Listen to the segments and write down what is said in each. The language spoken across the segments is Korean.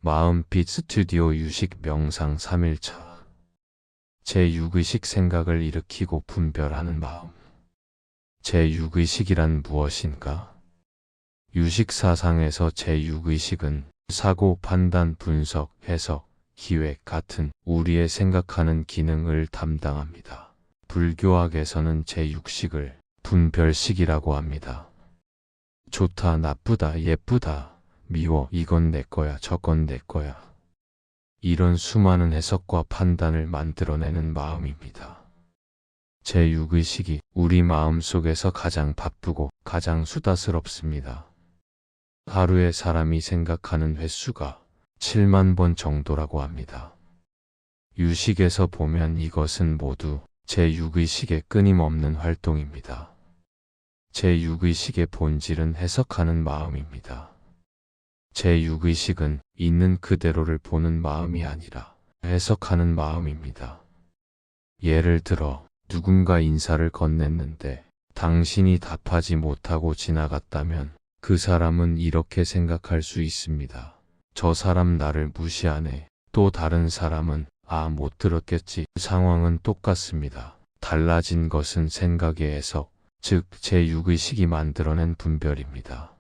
마음빛 스튜디오 유식 명상 3일차. 제6의식 생각을 일으키고 분별하는 마음. 제6의식이란 무엇인가? 유식사상에서 제6의식은 사고, 판단, 분석, 해석, 기획 같은 우리의 생각하는 기능을 담당합니다. 불교학에서는 제6식을 분별식이라고 합니다. 좋다, 나쁘다, 예쁘다, 미워, 이건 내 거야, 저건 내 거야. 이런 수많은 해석과 판단을 만들어내는 마음입니다. 제6의식이 우리 마음 속에서 가장 바쁘고 가장 수다스럽습니다. 하루에 사람이 생각하는 횟수가 7만 번 정도라고 합니다. 유식에서 보면 이것은 모두 제6의식의 끊임없는 활동입니다. 제6의식의 본질은 해석하는 마음입니다. 제6의식은 있는 그대로를 보는 마음이 아니라 해석하는 마음입니다. 예를 들어 누군가 인사를 건넸는데 당신이 답하지 못하고 지나갔다면 그 사람은 이렇게 생각할 수 있습니다. 저 사람 나를 무시하네. 또 다른 사람은 못 들었겠지. 상황은 똑같습니다. 달라진 것은 생각의 해석, 즉 제6의식이 만들어낸 분별입니다.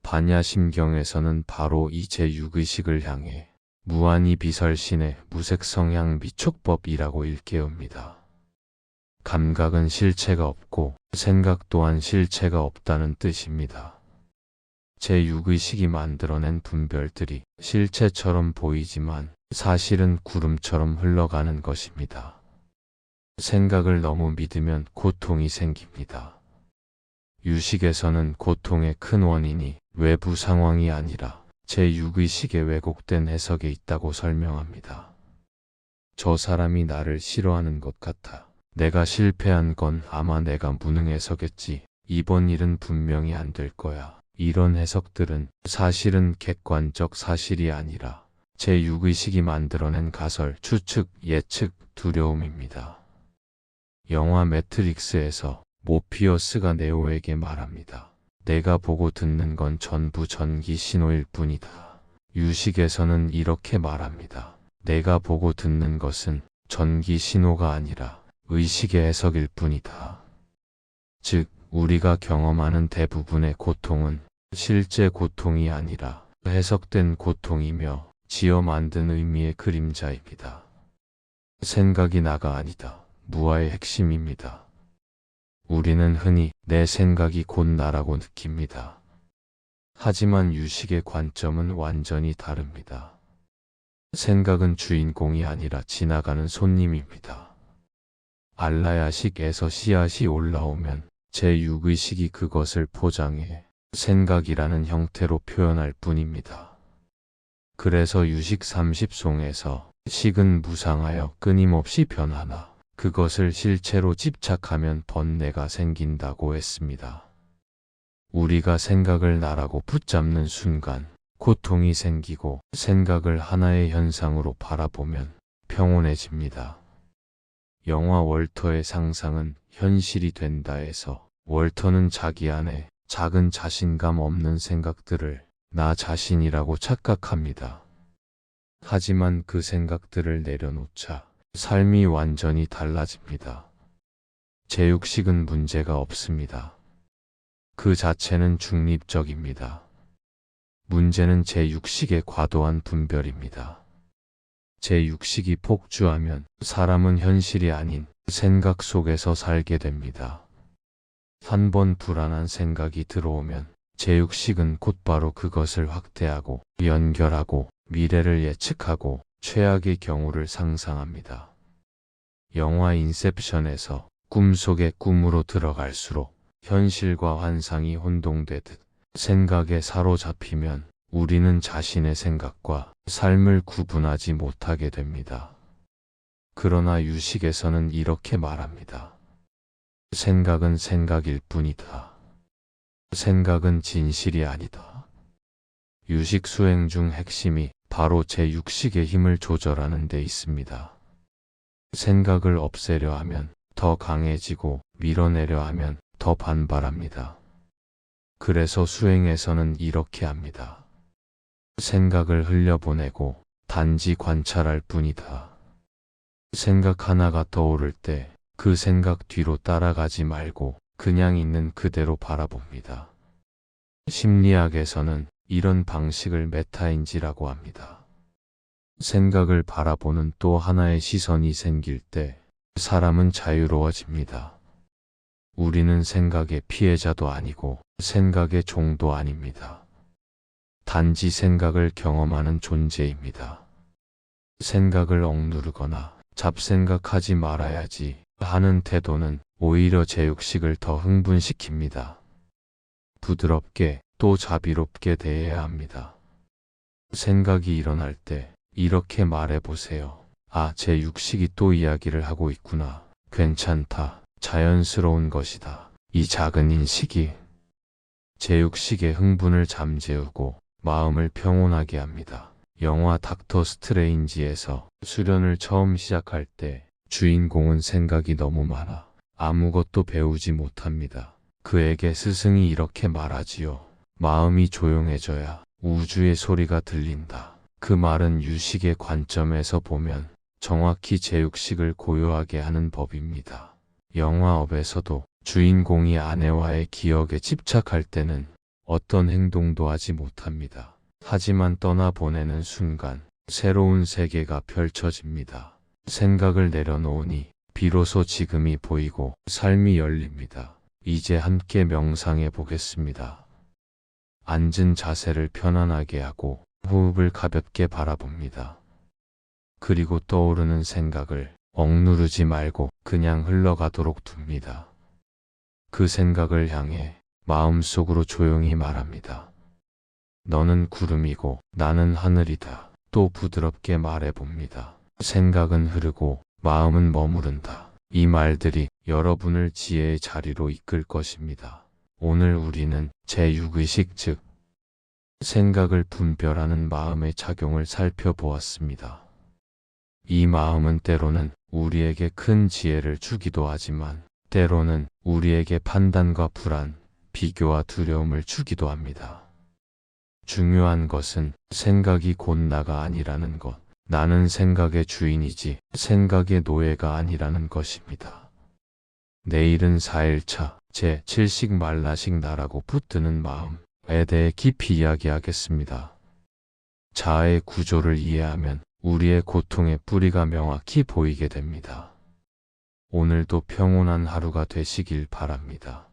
반야심경에서는 바로 이 제6의식을 향해 무한히 비설신의 무색성향 미촉법이라고 일깨웁니다. 감각은 실체가 없고 생각 또한 실체가 없다는 뜻입니다. 제6의식이 만들어낸 분별들이 실체처럼 보이지만 사실은 구름처럼 흘러가는 것입니다. 생각을 너무 믿으면 고통이 생깁니다. 유식에서는 고통의 큰 원인이 외부 상황이 아니라 제6의식의 왜곡된 해석에 있다고 설명합니다. 저 사람이 나를 싫어하는 것 같아. 내가 실패한 건 아마 내가 무능해서겠지. 이번 일은 분명히 안 될 거야. 이런 해석들은 사실은 객관적 사실이 아니라 제6의식이 만들어낸 가설, 추측, 예측, 두려움입니다. 영화 매트릭스에서 모피어스가 네오에게 말합니다. 내가 보고 듣는 건 전부 전기 신호일 뿐이다. 유식에서는 이렇게 말합니다. 내가 보고 듣는 것은 전기 신호가 아니라 의식의 해석일 뿐이다. 즉, 우리가 경험하는 대부분의 고통은 실제 고통이 아니라 해석된 고통이며 지어 만든 의미의 그림자입니다. 생각이 나가 아니다. 무아의 핵심입니다. 우리는 흔히 내 생각이 곧 나라고 느낍니다. 하지만 유식의 관점은 완전히 다릅니다. 생각은 주인공이 아니라 지나가는 손님입니다. 알라야식에서 씨앗이 올라오면 제6의식이 그것을 포장해 생각이라는 형태로 표현할 뿐입니다. 그래서 유식 30송에서 식은 무상하여 끊임없이 변하나 그것을 실체로 집착하면 번뇌가 생긴다고 했습니다. 우리가 생각을 나라고 붙잡는 순간 고통이 생기고 생각을 하나의 현상으로 바라보면 평온해집니다. 영화 월터의 상상은 현실이 된다에서 월터는 자기 안에 작은 자신감 없는 생각들을 나 자신이라고 착각합니다. 하지만 그 생각들을 내려놓자 삶이 완전히 달라집니다. 제6식은 문제가 없습니다. 그 자체는 중립적입니다. 문제는 제6식의 과도한 분별입니다. 제6식이 폭주하면 사람은 현실이 아닌 생각 속에서 살게 됩니다. 한 번 불안한 생각이 들어오면 제6식은 곧바로 그것을 확대하고 연결하고 미래를 예측하고 최악의 경우를 상상합니다. 영화 인셉션에서 꿈속의 꿈으로 들어갈수록 현실과 환상이 혼동되듯 생각에 사로잡히면 우리는 자신의 생각과 삶을 구분하지 못하게 됩니다. 그러나 유식에서는 이렇게 말합니다. 생각은 생각일 뿐이다. 생각은 진실이 아니다. 유식 수행 중 핵심이 바로 제6식의 힘을 조절하는 데 있습니다. 생각을 없애려 하면 더 강해지고 밀어내려 하면 더 반발합니다. 그래서 수행에서는 이렇게 합니다. 생각을 흘려보내고 단지 관찰할 뿐이다. 생각 하나가 떠오를 때 그 생각 뒤로 따라가지 말고 그냥 있는 그대로 바라봅니다. 심리학에서는 이런 방식을 메타인지라고 합니다. 생각을 바라보는 또 하나의 시선이 생길 때 사람은 자유로워집니다. 우리는 생각의 피해자도 아니고 생각의 종도 아닙니다. 단지 생각을 경험하는 존재입니다. 생각을 억누르거나 잡생각하지 말아야지 하는 태도는 오히려 제 육식을 더 흥분시킵니다. 부드럽게 또 자비롭게 대해야 합니다. 생각이 일어날 때 이렇게 말해보세요. 아, 제 육식이 또 이야기를 하고 있구나. 괜찮다. 자연스러운 것이다. 이 작은 인식이 제 육식의 흥분을 잠재우고 마음을 평온하게 합니다. 영화 닥터 스트레인지에서 수련을 처음 시작할 때 주인공은 생각이 너무 많아 아무것도 배우지 못합니다. 그에게 스승이 이렇게 말하지요. 마음이 조용해져야 우주의 소리가 들린다. 그 말은 유식의 관점에서 보면 정확히 제6식을 고요하게 하는 법입니다. 영화업에서도 주인공이 아내와의 기억에 집착할 때는 어떤 행동도 하지 못합니다. 하지만 떠나보내는 순간 새로운 세계가 펼쳐집니다. 생각을 내려놓으니 비로소 지금이 보이고 삶이 열립니다. 이제 함께 명상해 보겠습니다. 앉은 자세를 편안하게 하고 호흡을 가볍게 바라봅니다. 그리고 떠오르는 생각을 억누르지 말고 그냥 흘러가도록 둡니다. 그 생각을 향해 마음속으로 조용히 말합니다. 너는 구름이고 나는 하늘이다. 또 부드럽게 말해봅니다. 생각은 흐르고 마음은 머무른다. 이 말들이 여러분을 지혜의 자리로 이끌 것입니다. 오늘 우리는 제6의식 즉 생각을 분별하는 마음의 작용을 살펴보았습니다. 이 마음은 때로는 우리에게 큰 지혜를 주기도 하지만 때로는 우리에게 판단과 불안, 비교와 두려움을 주기도 합니다. 중요한 것은 생각이 곧 나가 아니라는 것. 나는 생각의 주인이지 생각의 노예가 아니라는 것입니다. 내일은 4일차 제7식 말라식 나라고 붙드는 마음에 대해 깊이 이야기하겠습니다. 자아의 구조를 이해하면 우리의 고통의 뿌리가 명확히 보이게 됩니다. 오늘도 평온한 하루가 되시길 바랍니다.